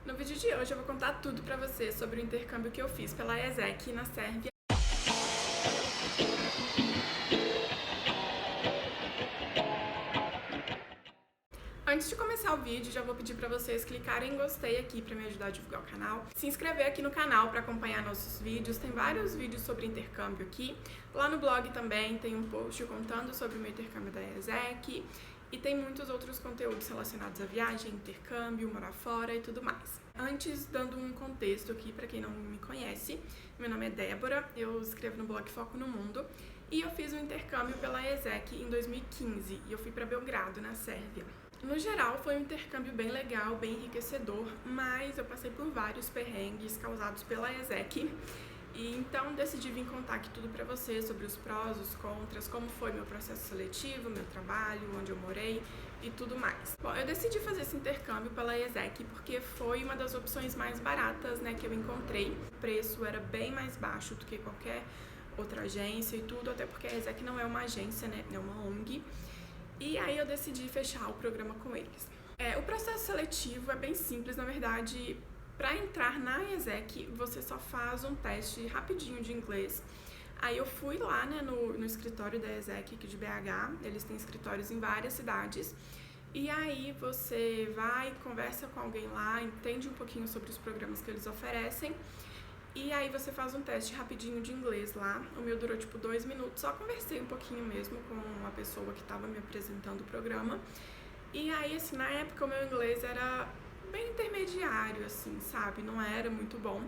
No vídeo de hoje eu vou contar tudo pra você sobre o intercâmbio que eu fiz pela ESEC na Sérvia. Antes de começar o vídeo, já vou pedir pra vocês clicarem em gostei aqui pra me ajudar a divulgar o canal. Se inscrever aqui no canal pra acompanhar nossos vídeos, tem vários vídeos sobre intercâmbio aqui. Lá no blog também tem um post contando sobre o meu intercâmbio da ESEC. E tem muitos outros conteúdos relacionados à viagem, intercâmbio, morar fora e tudo mais. Antes, dando um contexto aqui para quem não me conhece, meu nome é Débora, eu escrevo no blog Foco no Mundo e eu fiz um intercâmbio pela ESEC em 2015 e eu fui para Belgrado, na Sérvia. No geral, foi um intercâmbio bem legal, bem enriquecedor, mas eu passei por vários perrengues causados pela ESEC. E então decidi vir contar aqui tudo pra você sobre os prós, os contras, como foi meu processo seletivo, meu trabalho, onde eu morei e tudo mais. Bom, eu decidi fazer esse intercâmbio pela ESEC porque foi uma das opções mais baratas, né, que eu encontrei. O preço era bem mais baixo do que qualquer outra agência e tudo, até porque a ESEC não é uma agência, né, é uma ONG. E aí eu decidi fechar o programa com eles. O processo seletivo é bem simples, na verdade. Para entrar na ESEC, você só faz um teste rapidinho de inglês. Aí eu fui lá, né, no escritório da ESEC aqui de BH, eles têm escritórios em várias cidades. E aí você vai, conversa com alguém lá, entende um pouquinho sobre os programas que eles oferecem. E aí você faz um teste rapidinho de inglês lá. O meu durou tipo 2 minutos, só conversei um pouquinho mesmo com a pessoa que estava me apresentando o programa. E aí, assim, na época o meu inglês era bem intermediário, assim, sabe? Não era muito bom.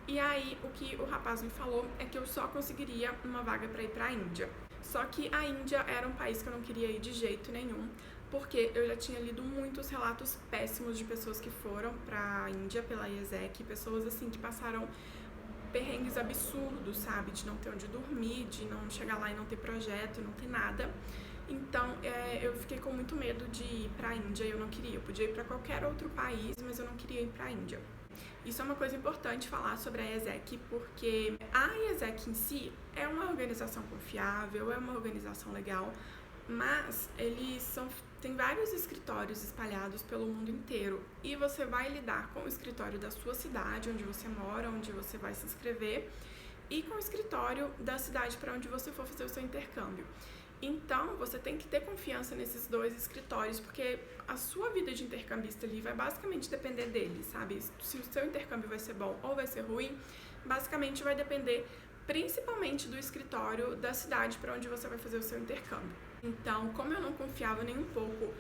E aí, o que o rapaz me falou é que eu só conseguiria uma vaga pra ir pra Índia. Só que a Índia era um país que eu não queria ir de jeito nenhum, porque eu já tinha lido muitos relatos péssimos de pessoas que foram pra Índia pela ESEC, pessoas, assim, que passaram perrengues absurdos, sabe? De não ter onde dormir, de não chegar lá e não ter projeto, não ter nada. Então, eu fiquei com muito medo de ir pra Índia e eu não queria. Eu podia ir pra qualquer outro país, mas eu não queria ir pra Índia. Isso é uma coisa importante falar sobre a ESEC, porque a ESEC em si é uma organização confiável, é uma organização legal, mas tem vários escritórios espalhados pelo mundo inteiro e você vai lidar com o escritório da sua cidade, onde você mora, onde você vai se inscrever, e com o escritório da cidade para onde você for fazer o seu intercâmbio. Então, você tem que ter confiança nesses dois escritórios, porque a sua vida de intercambista ali vai basicamente depender deles, sabe? Se o seu intercâmbio vai ser bom ou vai ser ruim, basicamente vai depender principalmente do escritório da cidade para onde você vai fazer o seu intercâmbio. Então, como eu não confiava nem um pouco,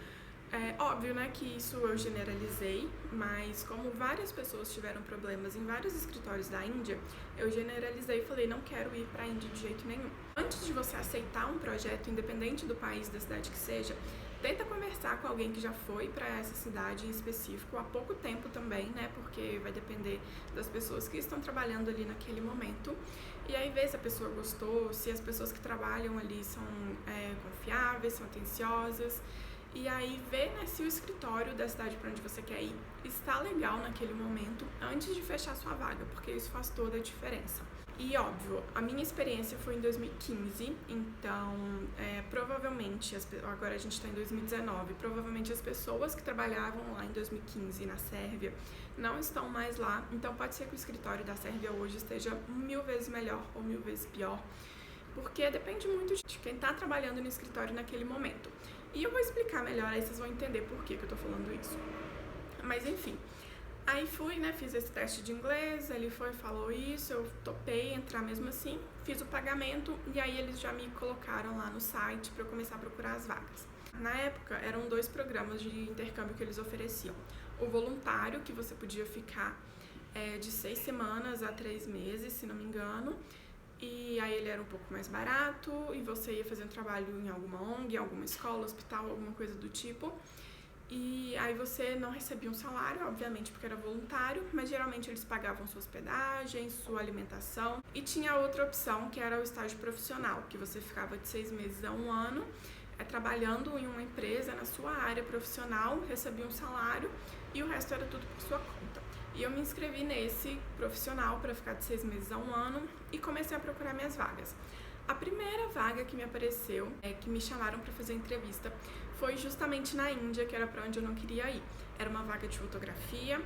óbvio, né, que isso eu generalizei, mas como várias pessoas tiveram problemas em vários escritórios da Índia, eu generalizei e falei, não quero ir para a Índia de jeito nenhum. Antes de você aceitar um projeto, independente do país, da cidade que seja, tenta conversar com alguém que já foi para essa cidade em específico há pouco tempo também, né, porque vai depender das pessoas que estão trabalhando ali naquele momento. E aí ver se a pessoa gostou, se as pessoas que trabalham ali são confiáveis, são atenciosas. E aí ver, né, se o escritório da cidade para onde você quer ir está legal naquele momento antes de fechar sua vaga, porque isso faz toda a diferença. E óbvio, a minha experiência foi em 2015, então provavelmente, agora a gente está em 2019, provavelmente as pessoas que trabalhavam lá em 2015 na Sérvia não estão mais lá, então pode ser que o escritório da Sérvia hoje esteja 1000 vezes melhor ou 1000 vezes pior, porque depende muito de quem está trabalhando no escritório naquele momento. E eu vou explicar melhor, aí vocês vão entender por que eu tô falando isso. Mas enfim, aí fui, né, fiz esse teste de inglês, ele falou isso, eu topei entrar mesmo assim, fiz o pagamento e aí eles já me colocaram lá no site para eu começar a procurar as vagas. Na época, eram 2 programas de intercâmbio que eles ofereciam. O voluntário, que você podia ficar de 6 semanas a 3 meses, se não me engano, e aí ele era um pouco mais barato e você ia fazer um trabalho em alguma ONG, alguma escola, hospital, alguma coisa do tipo. E aí você não recebia um salário, obviamente, porque era voluntário, mas geralmente eles pagavam sua hospedagem, sua alimentação. E tinha outra opção, que era o estágio profissional, que você ficava de 6 meses a 1 ano, trabalhando em uma empresa na sua área profissional, recebia um salário e o resto era tudo por sua conta. E eu me inscrevi nesse profissional para ficar de 6 meses a 1 ano e comecei a procurar minhas vagas. A primeira vaga que me apareceu, que me chamaram para fazer entrevista, foi justamente na Índia, que era para onde eu não queria ir. Era uma vaga de fotografia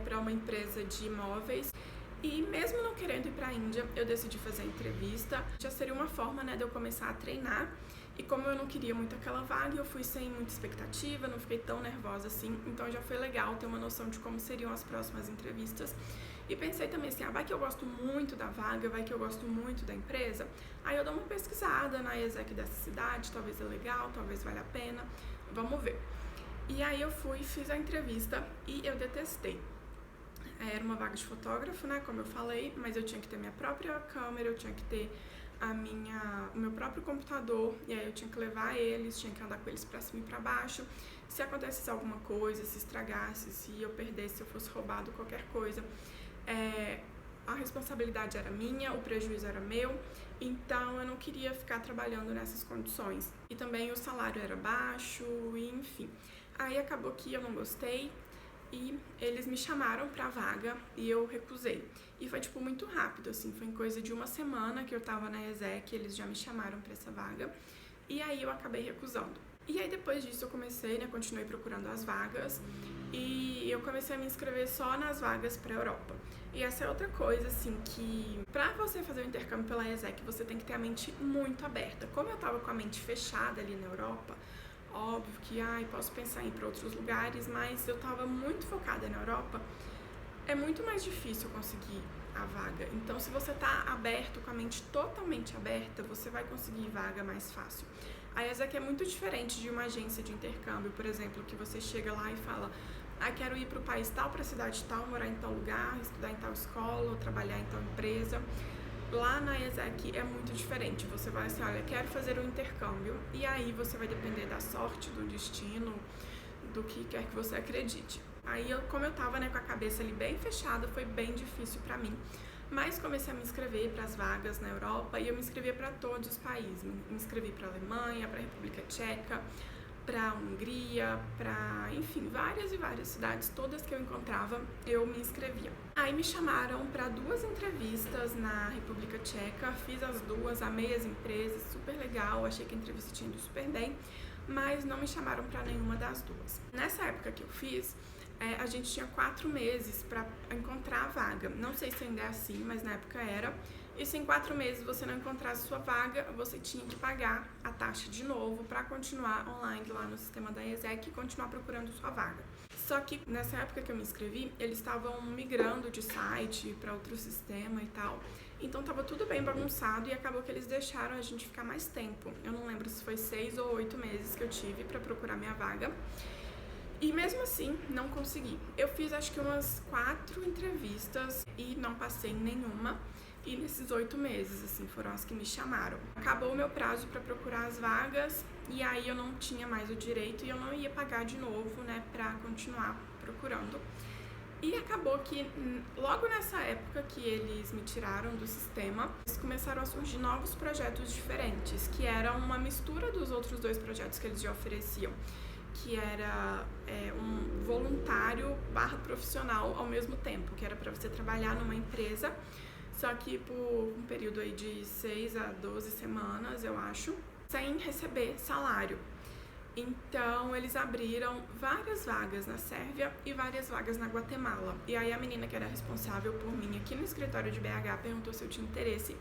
para uma empresa de imóveis. E mesmo não querendo ir para a Índia, eu decidi fazer a entrevista. Já seria uma forma, né, de eu começar a treinar. E como eu não queria muito aquela vaga, eu fui sem muita expectativa, não fiquei tão nervosa assim. Então já foi legal ter uma noção de como seriam as próximas entrevistas. E pensei também assim, vai que eu gosto muito da vaga, vai que eu gosto muito da empresa. Aí eu dou uma pesquisada na ESEC dessa cidade, talvez é legal, talvez valha a pena, vamos ver. E aí eu fui, fiz a entrevista e eu detestei. Era uma vaga de fotógrafo, né, como eu falei, mas eu tinha que ter minha própria câmera, eu tinha que ter o meu próprio computador, e aí eu tinha que levar eles, tinha que andar com eles pra cima e pra baixo. Se acontecesse alguma coisa, se estragasse, se eu perdesse, se eu fosse roubado, qualquer coisa, a responsabilidade era minha, o prejuízo era meu, então eu não queria ficar trabalhando nessas condições. E também o salário era baixo, e enfim. Aí acabou que eu não gostei, e eles me chamaram pra vaga e eu recusei. E foi tipo muito rápido, assim, foi em coisa de uma semana que eu tava na ESEC, eles já me chamaram pra essa vaga. E aí eu acabei recusando. E aí depois disso eu comecei, né, continuei procurando as vagas e eu comecei a me inscrever só nas vagas pra Europa. E essa é outra coisa, assim, que pra você fazer o intercâmbio pela ESEC, você tem que ter a mente muito aberta. Como eu tava com a mente fechada ali na Europa, óbvio que, posso pensar em ir para outros lugares, mas eu tava muito focada na Europa, é muito mais difícil conseguir a vaga. Então, se você tá aberto, com a mente totalmente aberta, você vai conseguir vaga mais fácil. A ESEC é muito diferente de uma agência de intercâmbio, por exemplo, que você chega lá e fala, quero ir para o país tal, para a cidade tal, morar em tal lugar, estudar em tal escola, ou trabalhar em tal empresa. Lá na ESEC é muito diferente, você vai assim, olha, quero fazer um intercâmbio, e aí você vai depender da sorte, do destino, do que quer que você acredite. Aí, como eu tava, né, com a cabeça ali bem fechada, foi bem difícil pra mim. Mas comecei a me inscrever para as vagas na Europa, e eu me inscrevia para todos os países. Me inscrevi para a Alemanha, para a República Tcheca, para a Hungria, para, enfim, várias e várias cidades, todas que eu encontrava, eu me inscrevia. Aí me chamaram para 2 entrevistas na República Tcheca, fiz as 2, amei as empresas, super legal, achei que a entrevista tinha ido super bem, mas não me chamaram para nenhuma das 2. Nessa época que eu fiz, a gente tinha 4 meses para encontrar a vaga. Não sei se ainda é assim, mas na época era. E se em 4 meses você não encontrasse sua vaga, você tinha que pagar a taxa de novo para continuar online lá no sistema da ESEC e continuar procurando sua vaga. Só que nessa época que eu me inscrevi, eles estavam migrando de site para outro sistema e tal. Então tava tudo bem bagunçado e acabou que eles deixaram a gente ficar mais tempo. Eu não lembro se foi 6 ou 8 meses que eu tive para procurar minha vaga. E mesmo assim, não consegui. Eu fiz acho que umas 4 entrevistas e não passei em nenhuma. E nesses 8 meses, assim, foram as que me chamaram. Acabou o meu prazo para procurar as vagas e aí eu não tinha mais o direito e eu não ia pagar de novo, né, pra continuar procurando. E acabou que logo nessa época que eles me tiraram do sistema, começaram a surgir novos projetos diferentes, que eram uma mistura dos outros 2 projetos que eles já ofereciam, que era um voluntário / profissional ao mesmo tempo, que era para você trabalhar numa empresa, só que por um período aí de 6 a 12 semanas, eu acho, sem receber salário. Então, eles abriram várias vagas na Sérvia e várias vagas na Guatemala. E aí a menina que era responsável por mim aqui no escritório de BH perguntou se eu tinha interesse.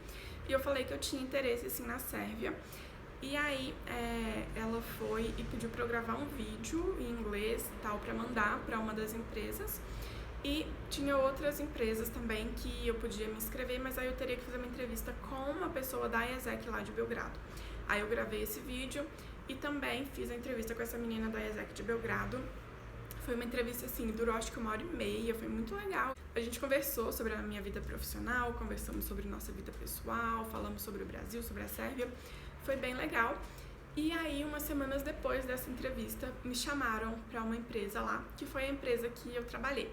E eu falei que eu tinha interesse, sim, na Sérvia. E aí ela foi e pediu para eu gravar um vídeo em inglês e tal para mandar para uma das empresas. E tinha outras empresas também que eu podia me inscrever, mas aí eu teria que fazer uma entrevista com uma pessoa da ESEC lá de Belgrado. Aí eu gravei esse vídeo e também fiz a entrevista com essa menina da ESEC de Belgrado. Foi uma entrevista assim, durou acho que 1h30, foi muito legal. A gente conversou sobre a minha vida profissional, conversamos sobre nossa vida pessoal, falamos sobre o Brasil, sobre a Sérvia. Foi bem legal. E aí, umas semanas depois dessa entrevista, me chamaram para uma empresa lá, que foi a empresa que eu trabalhei.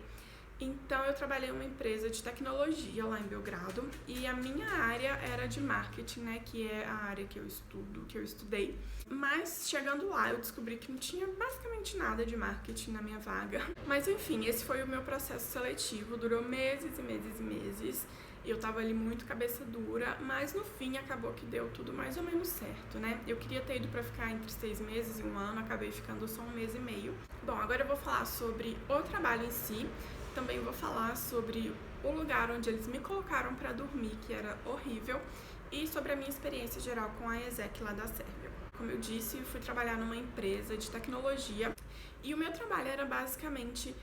Então, eu trabalhei em uma empresa de tecnologia lá em Belgrado e a minha área era de marketing, né, que é a área que eu estudo, que eu estudei. Mas, chegando lá, eu descobri que não tinha basicamente nada de marketing na minha vaga. Mas, enfim, esse foi o meu processo seletivo, durou meses e meses e meses. Eu tava ali muito cabeça dura, mas no fim acabou que deu tudo mais ou menos certo, né? Eu queria ter ido pra ficar entre 6 meses e 1 ano, acabei ficando só 1 mês e meio. Bom, agora eu vou falar sobre o trabalho em si. Também vou falar sobre o lugar onde eles me colocaram para dormir, que era horrível, e sobre a minha experiência geral com a ESEC lá da Sérvia. Como eu disse, fui trabalhar numa empresa de tecnologia e o meu trabalho era basicamente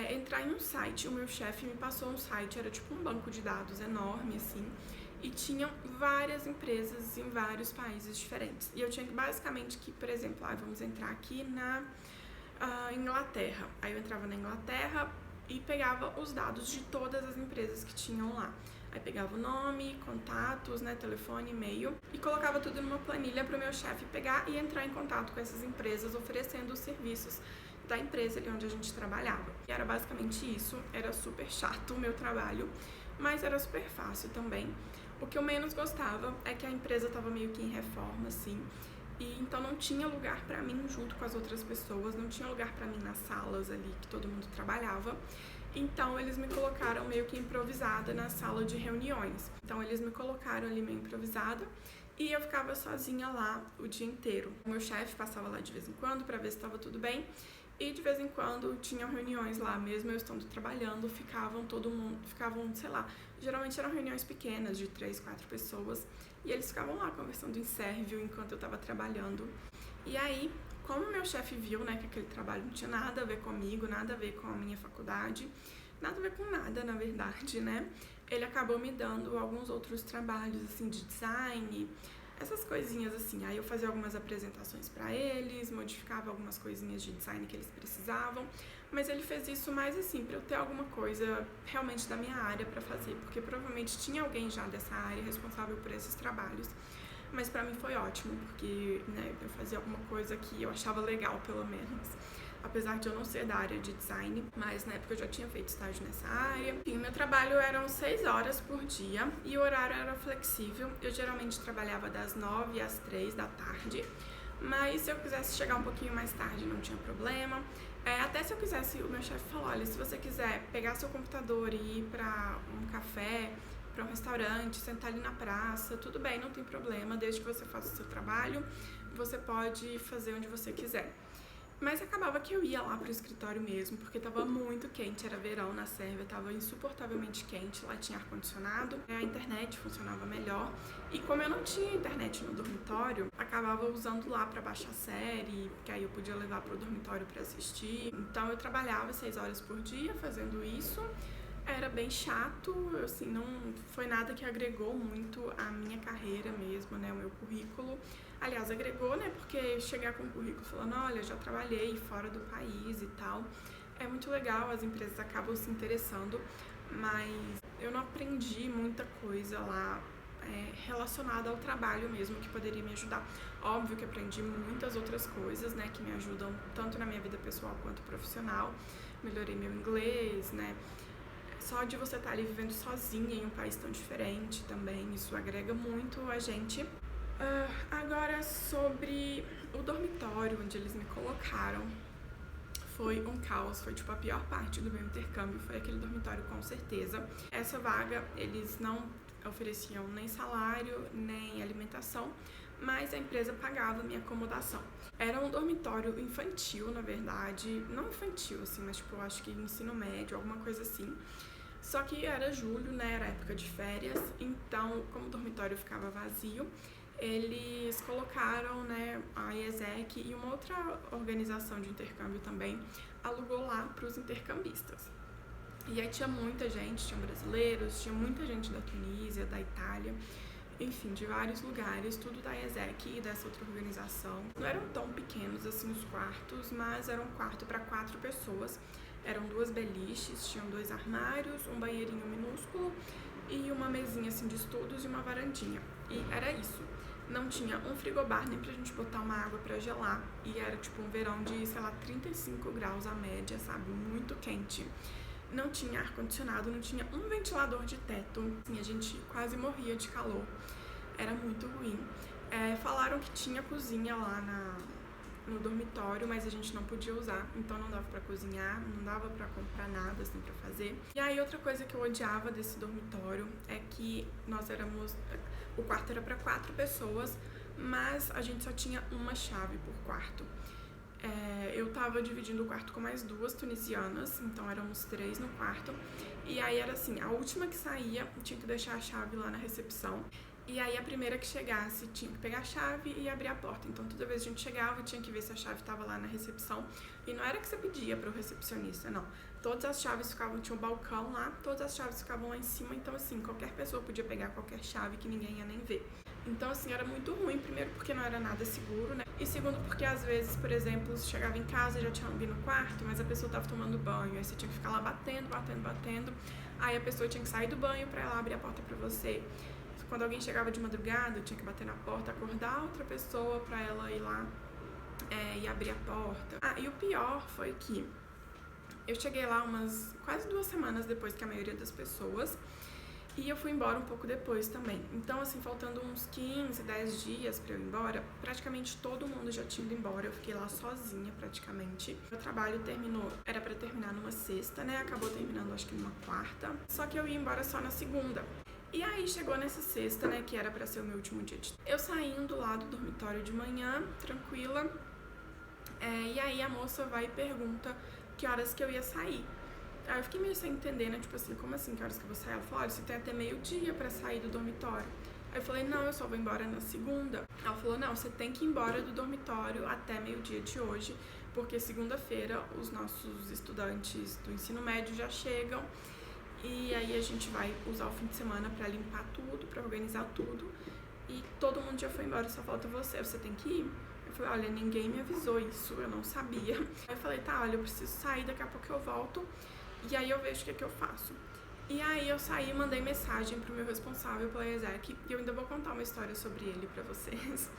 entrar em um site. O meu chefe me passou um site, era tipo um banco de dados enorme assim, e tinham várias empresas em vários países diferentes. E eu tinha que basicamente por exemplo, vamos entrar aqui na Inglaterra. Aí eu entrava na Inglaterra e pegava os dados de todas as empresas que tinham lá. Aí pegava o nome, contatos, né, telefone, e-mail e colocava tudo numa planilha para o meu chefe pegar e entrar em contato com essas empresas oferecendo os serviços da empresa ali onde a gente trabalhava. E era basicamente isso, era super chato o meu trabalho, mas era super fácil também. O que eu menos gostava é que a empresa estava meio que em reforma, assim, e então não tinha lugar pra mim junto com as outras pessoas, não tinha lugar pra mim nas salas ali que todo mundo trabalhava. Então eles me colocaram meio que improvisada na sala de reuniões. Então eles me colocaram ali meio improvisada e eu ficava sozinha lá o dia inteiro. O meu chefe passava lá de vez em quando pra ver se estava tudo bem. E de vez em quando tinham reuniões lá, mesmo eu estando trabalhando, ficavam, sei lá, geralmente eram reuniões pequenas de 3, 4 pessoas, e eles ficavam lá conversando em sérvio enquanto eu tava trabalhando. E aí, como meu chefe viu, né, que aquele trabalho não tinha nada a ver comigo, nada a ver com a minha faculdade, nada a ver com nada, na verdade, né, ele acabou me dando alguns outros trabalhos, assim, de design, essas coisinhas assim. Aí eu fazia algumas apresentações pra eles, modificava algumas coisinhas de design que eles precisavam, mas ele fez isso mais assim, pra eu ter alguma coisa realmente da minha área pra fazer, porque provavelmente tinha alguém já dessa área responsável por esses trabalhos. Mas pra mim foi ótimo, porque, né, eu fazia alguma coisa que eu achava legal, pelo menos. Apesar de eu não ser da área de design, mas na época eu já tinha feito estágio nessa área. Enfim, meu trabalho eram 6 horas por dia e o horário era flexível. Eu geralmente trabalhava das 9 às 3 da tarde, mas se eu quisesse chegar um pouquinho mais tarde não tinha problema. Até se eu quisesse, o meu chefe falou, olha, se você quiser pegar seu computador e ir pra um café, para um restaurante, sentar ali na praça, tudo bem, não tem problema, desde que você faça o seu trabalho, você pode fazer onde você quiser. Mas acabava que eu ia lá pro escritório mesmo, porque tava muito quente, era verão na Sérvia, tava insuportavelmente quente, lá tinha ar-condicionado, a internet funcionava melhor, e como eu não tinha internet no dormitório, acabava usando lá pra baixar série, que aí eu podia levar pro dormitório pra assistir. Então eu trabalhava 6 horas por dia fazendo isso, era bem chato, assim, não foi nada que agregou muito a minha carreira mesmo, né, o meu currículo. Aliás, agregou, né, porque chegar com o currículo falando, olha, já trabalhei fora do país e tal, é muito legal, as empresas acabam se interessando, mas eu não aprendi muita coisa lá relacionada ao trabalho mesmo, que poderia me ajudar. Óbvio que aprendi muitas outras coisas, né, que me ajudam tanto na minha vida pessoal quanto profissional, melhorei meu inglês, né, só de você estar ali vivendo sozinha em um país tão diferente também, isso agrega muito a gente. Agora, sobre o dormitório onde eles me colocaram, foi um caos, foi tipo a pior parte do meu intercâmbio, foi aquele dormitório com certeza. Essa vaga, eles não ofereciam nem salário, nem alimentação, mas a empresa pagava a minha acomodação. Era um dormitório infantil, na verdade, não infantil assim, mas tipo, eu acho que ensino médio, alguma coisa assim. Só que era julho, né, era época de férias, então como o dormitório ficava vazio, eles colocaram, né, a ESEC e uma outra organização de intercâmbio também alugou lá para os intercambistas. E aí tinha muita gente, tinha brasileiros, tinha muita gente da Tunísia, da Itália, enfim, de vários lugares, tudo da ESEC e dessa outra organização. Não eram tão pequenos assim os quartos, mas era um quarto para 4 pessoas. Eram 2 beliches, tinham 2 armários, um banheirinho minúsculo e uma mesinha assim de estudos e uma varandinha. E era isso. Não tinha um frigobar nem pra gente botar uma água pra gelar. E era tipo um verão de, sei lá, 35 graus a média, sabe? Muito quente. Não tinha ar-condicionado, não tinha um ventilador de teto. Assim, a gente quase morria de calor. Era muito ruim. Falaram que tinha cozinha lá no dormitório, mas a gente não podia usar, então não dava pra cozinhar, não dava pra comprar nada assim pra fazer. E aí outra coisa que eu odiava desse dormitório é que o quarto era pra 4 pessoas, mas a gente só tinha uma chave por quarto. Eu tava dividindo o quarto com mais 2 tunisianas, então éramos 3 no quarto. E aí era assim, a última que saía tinha que deixar a chave lá na recepção. E aí a primeira que chegasse tinha que pegar a chave e abrir a porta. Então toda vez que a gente chegava tinha que ver se a chave estava lá na recepção. E não era que você pedia para o recepcionista, não. Todas as chaves ficavam, tinha um balcão lá, todas as chaves ficavam lá em cima. Então assim, qualquer pessoa podia pegar qualquer chave que ninguém ia nem ver. Então assim, era muito ruim, primeiro porque não era nada seguro, né? E segundo porque às vezes, por exemplo, você chegava em casa, já tinha alguém no quarto, mas a pessoa tava tomando banho. Aí você tinha que ficar lá batendo. Aí a pessoa tinha que sair do banho pra ela abrir a porta pra você. Quando alguém chegava de madrugada, eu tinha que bater na porta, acordar outra pessoa pra ela ir lá e abrir a porta. E o pior foi que eu cheguei lá umas quase 2 semanas depois que a maioria das pessoas. E eu fui embora um pouco depois também. Então, assim, faltando uns 15, 10 dias pra eu ir embora, praticamente todo mundo já tinha ido embora. Eu fiquei lá sozinha, praticamente. Meu trabalho terminou, era pra terminar numa sexta, né? Acabou terminando, acho que numa quarta. Só que eu ia embora só na segunda. E aí chegou nessa sexta, né, que era pra ser o meu último dia. Eu saindo lá do dormitório de manhã, tranquila. E aí a moça vai e pergunta que horas que eu ia sair. Aí eu fiquei meio sem entender, né? Tipo assim, como assim, que horas que eu vou sair? Ela falou, olha, você tem até meio-dia pra sair do dormitório. Aí eu falei, não, eu só vou embora na segunda. Ela falou, não, você tem que ir embora do dormitório até meio-dia de hoje, porque segunda-feira os nossos estudantes do ensino médio já chegam. E aí a gente vai usar o fim de semana pra limpar tudo, pra organizar tudo. E todo mundo já foi embora, só falta você tem que ir? Eu falei, olha, ninguém me avisou isso, eu não sabia. Aí eu falei, tá, olha, eu preciso sair, daqui a pouco eu volto. E aí eu vejo o que eu faço. E aí eu saí e mandei mensagem pro meu responsável pela ESEC. E eu ainda vou contar uma história sobre ele pra vocês.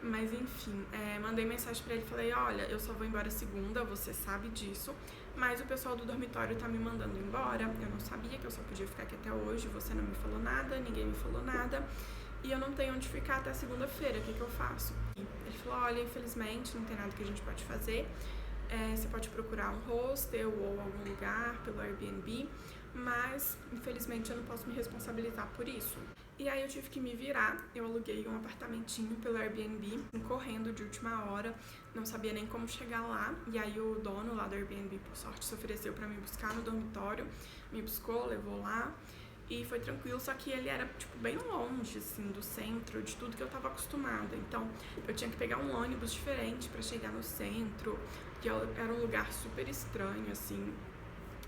Mas enfim, mandei mensagem pra ele e falei, olha, eu só vou embora segunda, você sabe disso. Mas o pessoal do dormitório tá me mandando embora. Eu não sabia que eu só podia ficar aqui até hoje. Você não me falou nada, ninguém me falou nada. E eu não tenho onde ficar até segunda-feira, o que eu faço? Ele falou, olha, infelizmente não tem nada que a gente pode fazer. Você pode procurar um hostel ou algum lugar pelo Airbnb, mas infelizmente eu não posso me responsabilizar por isso. E aí eu tive que me virar, eu aluguei um apartamentinho pelo Airbnb, correndo de última hora, não sabia nem como chegar lá, e aí o dono lá do Airbnb, por sorte, se ofereceu pra me buscar no dormitório, me buscou, levou lá, e foi tranquilo, só que ele era, tipo, bem longe, assim, do centro, de tudo que eu tava acostumada. Então, eu tinha que pegar um ônibus diferente pra chegar no centro, que era um lugar super estranho, assim.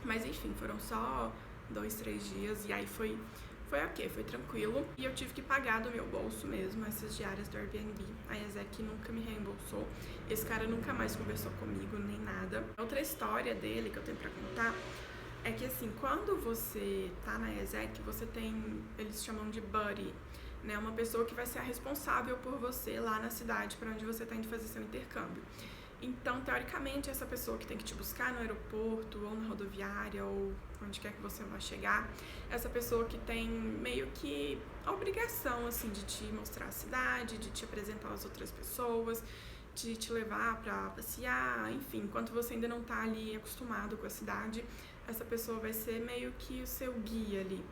Mas, enfim, foram só 2, 3 dias, e aí foi ok, foi tranquilo. E eu tive que pagar do meu bolso mesmo essas diárias do Airbnb. A ESEC nunca me reembolsou. Esse cara nunca mais conversou comigo, nem nada. Outra história dele que eu tenho pra contar é que, assim, quando você tá na ESEC, você tem, eles chamam de buddy, né? Uma pessoa que vai ser a responsável por você lá na cidade pra onde você tá indo fazer seu intercâmbio. Então, teoricamente, essa pessoa que tem que te buscar no aeroporto, ou na rodoviária, ou onde quer que você vá chegar, essa pessoa que tem meio que a obrigação, assim, de te mostrar a cidade, de te apresentar às outras pessoas, de te levar pra passear, enfim, enquanto você ainda não tá ali acostumado com a cidade, essa pessoa vai ser meio que o seu guia ali.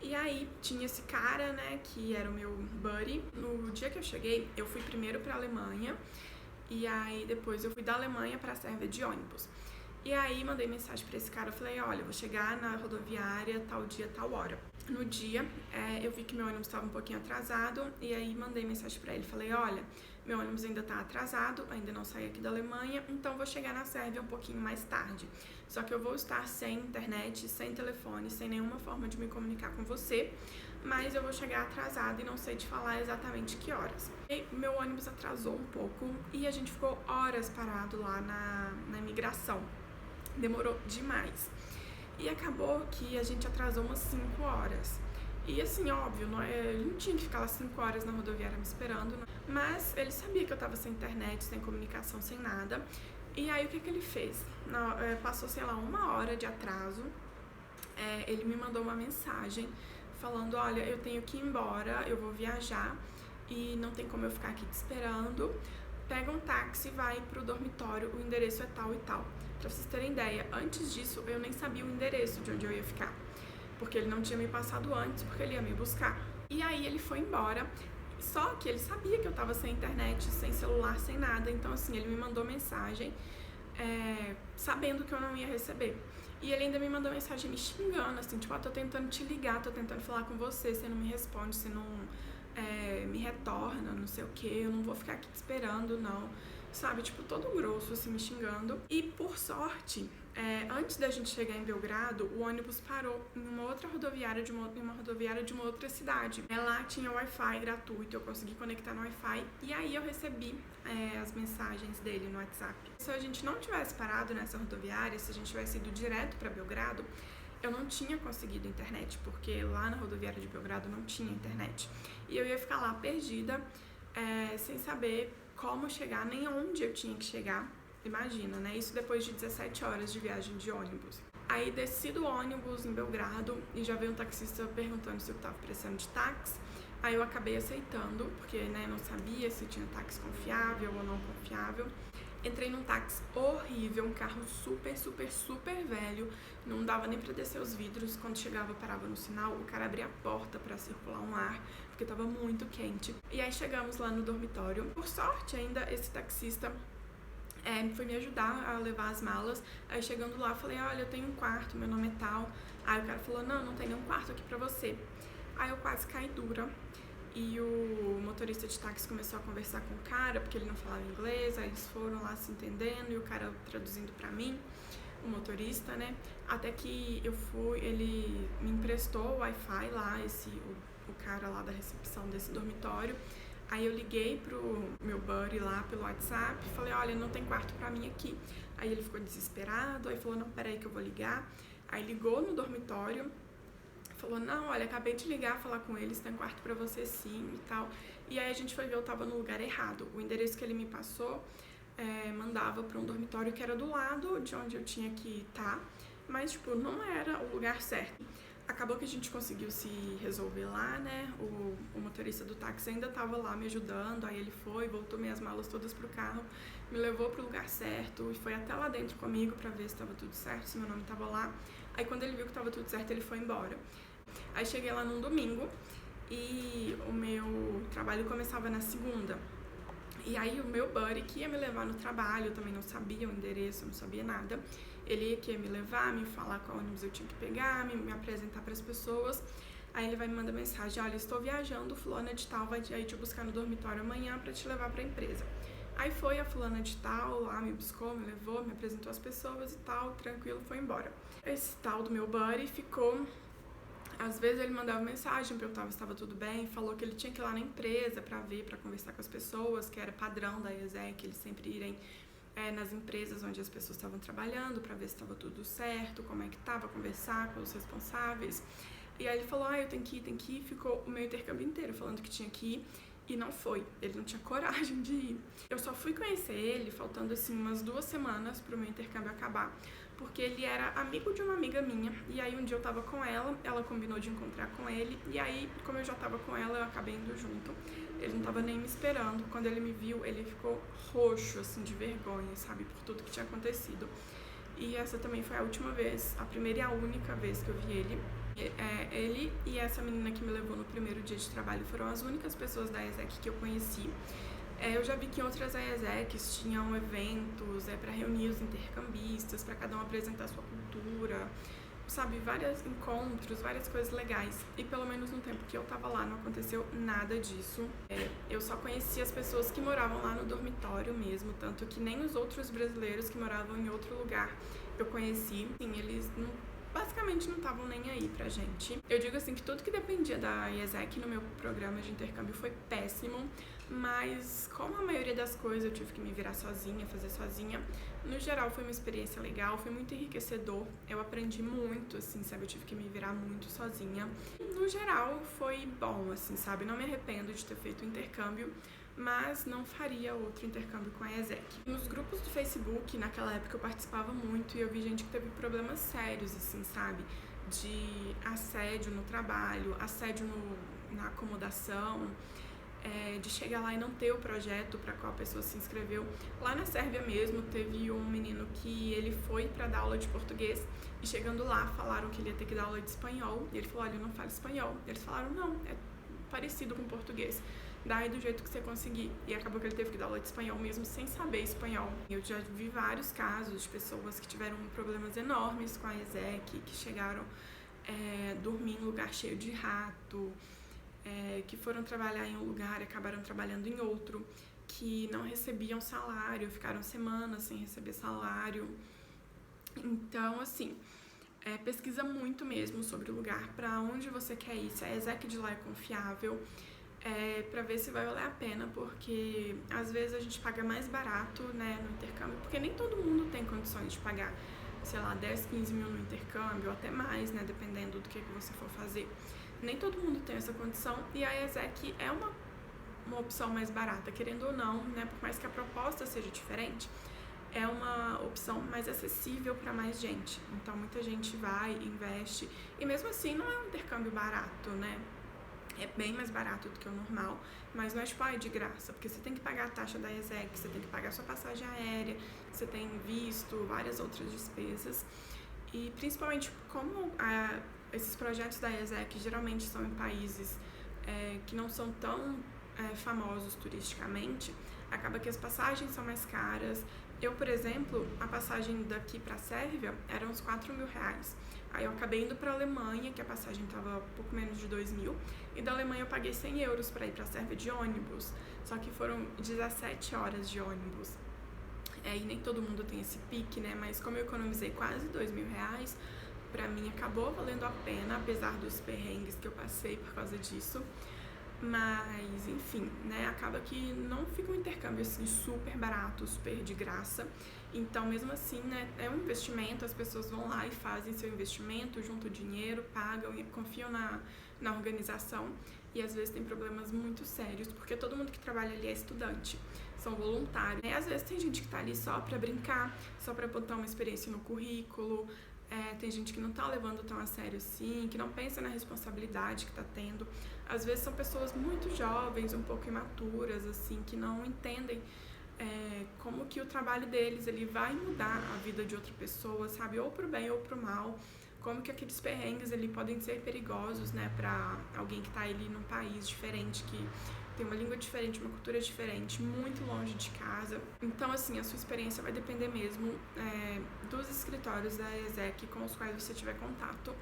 E aí tinha esse cara, né, que era o meu buddy. No dia que eu cheguei, eu fui primeiro pra Alemanha, e aí depois eu fui da Alemanha pra Sérvia de ônibus. E aí mandei mensagem pra esse cara, eu falei, olha, eu vou chegar na rodoviária tal dia, tal hora. No dia, eu vi que meu ônibus estava um pouquinho atrasado, e aí mandei mensagem pra ele, falei, olha, meu ônibus ainda tá atrasado, ainda não saí aqui da Alemanha, então vou chegar na Sérvia um pouquinho mais tarde. Só que eu vou estar sem internet, sem telefone, sem nenhuma forma de me comunicar com você, mas eu vou chegar atrasada e não sei te falar exatamente que horas. E meu ônibus atrasou um pouco e a gente ficou horas parado lá na imigração. Demorou demais. E acabou que a gente atrasou umas 5 horas. E assim, óbvio, ele não tinha que ficar lá 5 horas na rodoviária me esperando, né? Mas ele sabia que eu tava sem internet, sem comunicação, sem nada. E aí o que ele fez? Passou, sei lá, 1 hora de atraso. Ele me mandou uma mensagem falando, olha, eu tenho que ir embora, eu vou viajar e não tem como eu ficar aqui te esperando. Pega um táxi e vai pro dormitório, o endereço é tal e tal. Pra vocês terem ideia, antes disso eu nem sabia o endereço de onde eu ia ficar, porque ele não tinha me passado antes, porque ele ia me buscar. E aí ele foi embora. Só que ele sabia que eu tava sem internet, sem celular, sem nada. Então, assim, ele me mandou mensagem sabendo que eu não ia receber. E ele ainda me mandou mensagem me xingando, assim, tipo, tô tentando te ligar, tô tentando falar com você não me responde, você não me retorna, não sei o que, eu não vou ficar aqui te esperando, não. Sabe, tipo, todo grosso, assim, me xingando. E, por sorte, antes da gente chegar em Belgrado, o ônibus parou em uma outra rodoviária de uma outra cidade. Lá tinha Wi-Fi gratuito, eu consegui conectar no Wi-Fi e aí eu recebi as mensagens dele no WhatsApp. Se a gente não tivesse parado nessa rodoviária, se a gente tivesse ido direto para Belgrado, eu não tinha conseguido internet, porque lá na rodoviária de Belgrado não tinha internet. E eu ia ficar lá perdida, sem saber como chegar, nem onde eu tinha que chegar. Imagina, né? Isso depois de 17 horas de viagem de ônibus. Aí desci do ônibus em Belgrado e já veio um taxista perguntando se eu tava precisando de táxi. Aí eu acabei aceitando, porque não sabia se tinha táxi confiável ou não confiável. Entrei num táxi horrível, um carro super, super, super velho. Não dava nem pra descer os vidros. Quando chegava, parava no sinal, o cara abria a porta pra circular um ar, porque tava muito quente. E aí chegamos lá no dormitório. Por sorte ainda, esse taxista foi me ajudar a levar as malas. Aí chegando lá, falei, olha, eu tenho um quarto, meu nome é tal. Aí o cara falou, não tem nenhum quarto aqui pra você. Aí eu quase caí dura. E o motorista de táxi começou a conversar com o cara, porque ele não falava inglês, aí eles foram lá se entendendo, e o cara traduzindo pra mim, o motorista, né? Até que ele me emprestou o Wi-Fi lá, o cara lá da recepção desse dormitório. Aí eu liguei pro meu buddy lá pelo WhatsApp, falei, olha, não tem quarto pra mim aqui. Aí ele ficou desesperado, aí falou, não, peraí que eu vou ligar. Aí ligou no dormitório, falou, não, olha, acabei de ligar, falar com eles, tem quarto pra você sim e tal. E aí a gente foi ver, eu tava no lugar errado. O endereço que ele me passou mandava pra um dormitório que era do lado de onde eu tinha que estar, mas, tipo, não era o lugar certo. Acabou que a gente conseguiu se resolver lá, né? O motorista do táxi ainda tava lá me ajudando, aí ele voltou minhas malas todas pro carro, me levou pro lugar certo e foi até lá dentro comigo pra ver se tava tudo certo, se meu nome tava lá. Aí quando ele viu que tava tudo certo, ele foi embora. Aí cheguei lá num domingo e o meu trabalho começava na segunda. E aí o meu buddy que ia me levar no trabalho, eu também não sabia o endereço, eu não sabia nada. Ele que ia me levar, me falar qual ônibus eu tinha que pegar, me apresentar para as pessoas. Aí ele vai me mandar mensagem, olha, estou viajando, fulana de tal vai te buscar no dormitório amanhã para te levar para a empresa. Aí foi a fulana de tal lá, me buscou, me levou, me apresentou as pessoas e tal, tranquilo, foi embora. Esse tal do meu buddy ficou... Às vezes ele mandava mensagem, perguntava se estava tudo bem, falou que ele tinha que ir lá na empresa para ver, para conversar com as pessoas, que era padrão da IESEC, eles sempre irem nas empresas onde as pessoas estavam trabalhando para ver se estava tudo certo, como é que estava, conversar com os responsáveis. E aí ele falou, eu tenho que ir, ficou o meu intercâmbio inteiro falando que tinha que ir e não foi, ele não tinha coragem de ir. Eu só fui conhecer ele faltando assim umas 2 semanas pro meu intercâmbio acabar, porque ele era amigo de uma amiga minha, e aí um dia eu tava com ela combinou de encontrar com ele, e aí, como eu já tava com ela, eu acabei indo junto. Ele não tava nem me esperando, quando ele me viu, ele ficou roxo, assim, de vergonha, sabe, por tudo que tinha acontecido. E essa também foi a última vez, a primeira e a única vez que eu vi ele. Ele e essa menina que me levou no primeiro dia de trabalho foram as únicas pessoas da IESEC que eu conheci. Eu já vi que em outras IESECs tinham eventos para reunir os intercambistas, para cada um apresentar sua cultura, sabe, vários encontros, várias coisas legais. E pelo menos no tempo que eu tava lá não aconteceu nada disso. Eu só conheci as pessoas que moravam lá no dormitório mesmo, tanto que nem os outros brasileiros que moravam em outro lugar eu conheci. Sim, eles basicamente não estavam nem aí pra gente. Eu digo assim que tudo que dependia da IESEC no meu programa de intercâmbio foi péssimo, mas como a maioria das coisas eu tive que me virar sozinha, fazer sozinha, no geral foi uma experiência legal, foi muito enriquecedor, eu aprendi muito, assim, sabe, eu tive que me virar muito sozinha. No geral foi bom, assim, sabe, não me arrependo de ter feito o intercâmbio, mas não faria outro intercâmbio com a IESEC. Nos grupos do Facebook, naquela época eu participava muito e eu vi gente que teve problemas sérios, assim, sabe, de assédio no trabalho, assédio na acomodação, de chegar lá e não ter o projeto para qual a pessoa se inscreveu. Lá na Sérvia mesmo, teve um menino que ele foi para dar aula de português e chegando lá falaram que ele ia ter que dar aula de espanhol e ele falou, olha, eu não falo espanhol. Eles falaram, não, é parecido com português. dá aí do jeito que você conseguir. E acabou que ele teve que dar aula de espanhol mesmo sem saber espanhol. Eu já vi vários casos de pessoas que tiveram problemas enormes com a ESEC, que chegaram dormir em lugar cheio de rato, que foram trabalhar em um lugar e acabaram trabalhando em outro, que não recebiam salário, ficaram semanas sem receber salário. Então, assim, pesquisa muito mesmo sobre o lugar, para onde você quer ir, se a ESEC de lá é confiável, para ver se vai valer a pena, porque às vezes a gente paga mais barato, né, no intercâmbio, porque nem todo mundo tem condições de pagar, sei lá, 10, 15 mil no intercâmbio, ou até mais, né, dependendo do que você for fazer. Nem todo mundo tem essa condição, e a ESEC é uma opção mais barata, querendo ou não, né, por mais que a proposta seja diferente, é uma opção mais acessível para mais gente. Então muita gente vai, investe, e mesmo assim não é um intercâmbio barato, né? É bem mais barato do que o normal, mas não é tipo, de graça, porque você tem que pagar a taxa da ESEC, você tem que pagar a sua passagem aérea, você tem visto, várias outras despesas. E principalmente como esses projetos da ESEC geralmente são em países que não são tão famosos turisticamente, acaba que as passagens são mais caras. Eu, por exemplo, a passagem daqui para a Sérvia era uns 4 mil reais. Aí eu acabei indo para a Alemanha, que a passagem estava pouco menos de 2 mil, e da Alemanha eu paguei 100 euros para ir para a Sérvia de ônibus, só que foram 17 horas de ônibus. E nem todo mundo tem esse pique, né? Mas como eu economizei quase 2 mil reais, para mim acabou valendo a pena, apesar dos perrengues que eu passei por causa disso. Mas, enfim, né, acaba que não fica um intercâmbio assim super barato, super de graça. Então, mesmo assim, né, é um investimento, as pessoas vão lá e fazem seu investimento, juntam dinheiro, pagam e confiam na organização. E às vezes tem problemas muito sérios, porque todo mundo que trabalha ali é estudante, são voluntários. E às vezes tem gente que tá ali só pra brincar, só pra botar uma experiência no currículo. Tem gente que não tá levando tão a sério assim, que não pensa na responsabilidade que tá tendo. Às vezes são pessoas muito jovens, um pouco imaturas, assim, que não entendem como que o trabalho deles ele vai mudar a vida de outra pessoa, sabe? Ou pro bem ou pro mal. Como que aqueles perrengues ali podem ser perigosos, né? Pra alguém que tá ali num país diferente, que tem uma língua diferente, uma cultura diferente, muito longe de casa. Então, assim, a sua experiência vai depender mesmo dos escritórios da ESEC com os quais você tiver contato.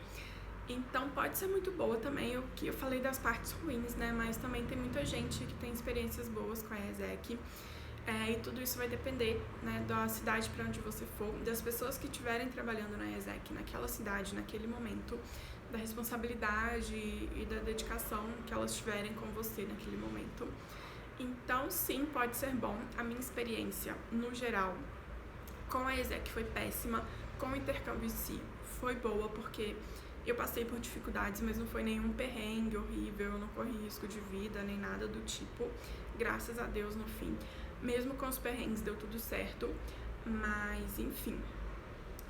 Então, pode ser muito boa também, eu falei das partes ruins, né? Mas também tem muita gente que tem experiências boas com a ESEC. E tudo isso vai depender, né, da cidade para onde você for, das pessoas que estiverem trabalhando na ESEC naquela cidade, naquele momento, da responsabilidade e da dedicação que elas tiverem com você naquele momento. Então, sim, pode ser bom. A minha experiência, no geral, com a ESEC foi péssima, com o intercâmbio em si foi boa, porque eu passei por dificuldades, mas não foi nenhum perrengue horrível, eu não corri risco de vida, nem nada do tipo, graças a Deus, no fim. Mesmo com os perrengues deu tudo certo, mas enfim,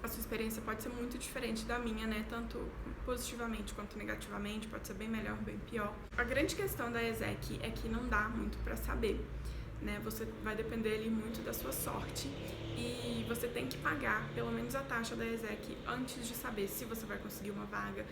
a sua experiência pode ser muito diferente da minha, né? Tanto positivamente quanto negativamente, pode ser bem melhor, bem pior. A grande questão da ESEC é que não dá muito pra saber, né? Você vai depender ali muito da sua sorte e você tem que pagar pelo menos a taxa da ESEC antes de saber se você vai conseguir uma vaga,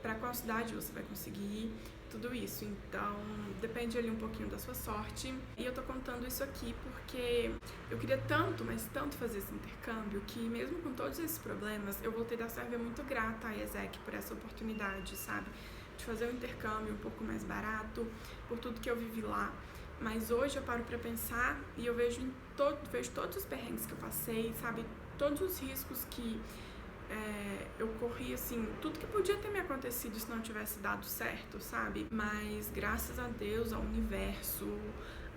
pra qual cidade você vai conseguir ir, tudo isso. Então, depende ali um pouquinho da sua sorte. E eu tô contando isso aqui porque eu queria tanto, mas tanto fazer esse intercâmbio, que mesmo com todos esses problemas, eu voltei da Sérvia muito grata à ESEC por essa oportunidade, sabe? De fazer um intercâmbio um pouco mais barato, por tudo que eu vivi lá. Mas hoje eu paro pra pensar e eu vejo todos os perrengues que eu passei, sabe? Todos os riscos que eu corri, assim, tudo que podia ter me acontecido se não tivesse dado certo, sabe? Mas graças a Deus, ao universo,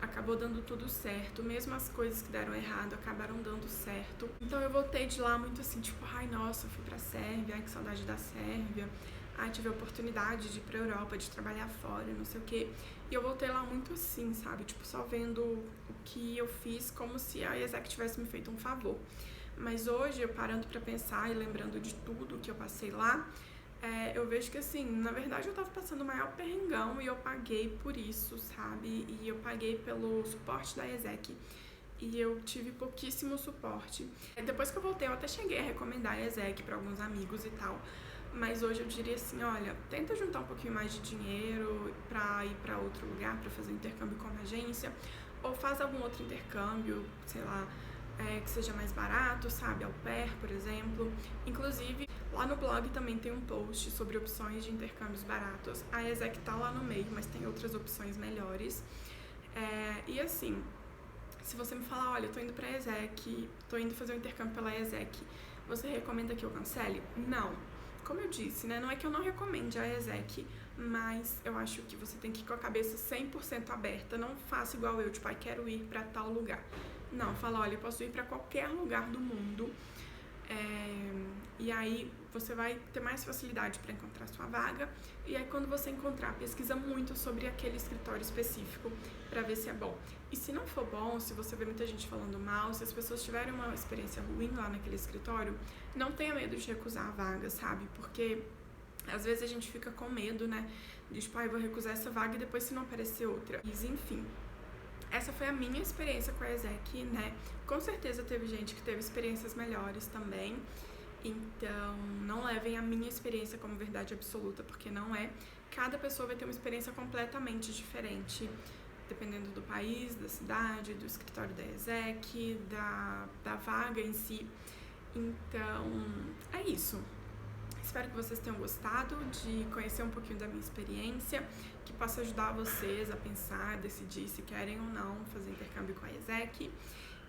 acabou dando tudo certo. Mesmo as coisas que deram errado acabaram dando certo. Então eu voltei de lá muito assim, tipo, ai nossa, eu fui pra Sérvia, ai que saudade da Sérvia. Ai, tive a oportunidade de ir pra Europa, de trabalhar fora, não sei o quê. E eu voltei lá muito assim, sabe? Tipo, só vendo o que eu fiz como se a ESEC tivesse me feito um favor. Mas hoje, eu parando pra pensar e lembrando de tudo que eu passei lá, eu vejo que, assim, na verdade eu tava passando o maior perrengão e eu paguei por isso, sabe? E eu paguei pelo suporte da ESEC. E eu tive pouquíssimo suporte. Depois que eu voltei, eu até cheguei a recomendar a ESEC pra alguns amigos e tal. mas hoje eu diria assim, olha, tenta juntar um pouquinho mais de dinheiro para ir para outro lugar, para fazer intercâmbio com uma agência, ou faz algum outro intercâmbio, sei lá, que seja mais barato, sabe, au pair, por exemplo. Inclusive, lá no blog também tem um post sobre opções de intercâmbios baratos. A ESEC tá lá no meio, mas tem outras opções melhores. E assim, se você me falar, olha, eu tô indo pra ESEC, tô indo fazer um intercâmbio pela ESEC, você recomenda que eu cancele? Não. Como eu disse, né, não é que eu não recomende a ESEC, mas eu acho que você tem que ir com a cabeça 100% aberta. Não faça igual eu, tipo, quero ir pra tal lugar. Não, fala, olha, eu posso ir pra qualquer lugar do mundo. E aí você vai ter mais facilidade para encontrar sua vaga. E aí quando você encontrar, pesquisa muito sobre aquele escritório específico para ver se é bom. E se não for bom, se você vê muita gente falando mal, se as pessoas tiverem uma experiência ruim lá naquele escritório, não tenha medo de recusar a vaga, sabe? Porque às vezes a gente fica com medo, né? De tipo, eu vou recusar essa vaga e depois se não aparecer outra. Mas enfim, essa foi a minha experiência com a ESEC, né? Com certeza teve gente que teve experiências melhores também. Então, não levem a minha experiência como verdade absoluta, porque não é. Cada pessoa vai ter uma experiência completamente diferente, dependendo do país, da cidade, do escritório da ESEC, da vaga em si. Então, é isso. Espero que vocês tenham gostado de conhecer um pouquinho da minha experiência, que possa ajudar vocês a pensar, decidir se querem ou não fazer intercâmbio com a ESEC.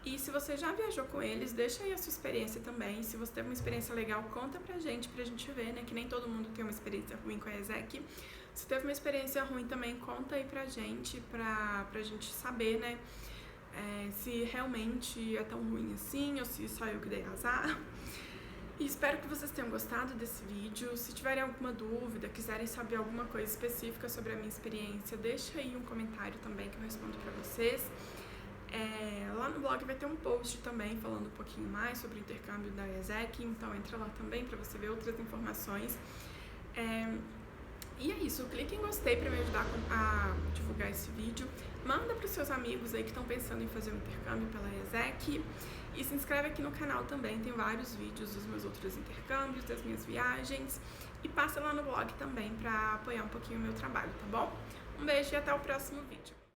E se você já viajou com eles, deixa aí a sua experiência também. Se você teve uma experiência legal, conta pra gente ver, né? Que nem todo mundo tem uma experiência ruim com a ESEC. Se teve uma experiência ruim também, conta aí pra gente gente saber, né? Se realmente é tão ruim assim, ou se só eu que dei azar. E espero que vocês tenham gostado desse vídeo. Se tiverem alguma dúvida, quiserem saber alguma coisa específica sobre a minha experiência, deixa aí um comentário também que eu respondo pra vocês. Lá no blog vai ter um post também falando um pouquinho mais sobre o intercâmbio da ESEC, então entra lá também para você ver outras informações. E é isso, clique em gostei para me ajudar a divulgar esse vídeo. Manda para os seus amigos aí que estão pensando em fazer um intercâmbio pela ESEC. E se inscreve aqui no canal também, tem vários vídeos dos meus outros intercâmbios, das minhas viagens. E passa lá no blog também para apoiar um pouquinho o meu trabalho, tá bom? Um beijo e até o próximo vídeo.